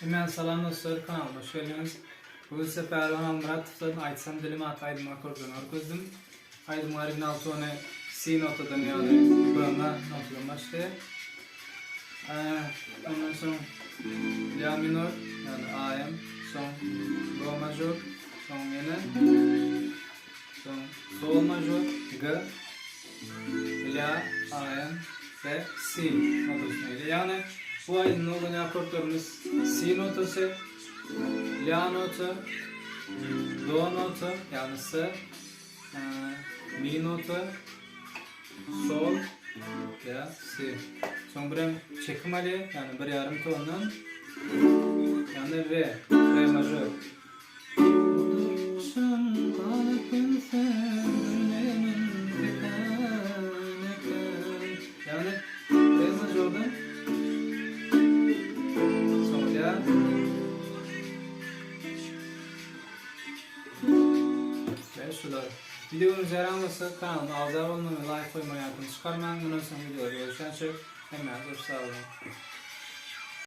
Hemen salam dostlar, kanalıma hoş geldiniz. Bugün size Palwan Halmyradow'dan Aýtsam dilim adlı aýdym akordunu örgüzdüm. Aýdym original tonu C notadan yani BOLMAK notadan başlayıp. Ondan sonra La minor yani AM, son Do majör, son yine, son Sol majör, G, La, AM ve C notasıyla. Yani bu aydın olan akortlarımız C notası, La notu, Do notu yani S, Mi notu, Sol ya C. Sonra buraya çekim ali yani bir yarım tonun yani Re majör. Yani Re majörden sonra ve şular. Videomuz yaranmasa kanalıma abone olmayı, like koymayı, yakın çıkarmayın. Bundan sonra videoları görüşürüz. Hemen görüşürüz.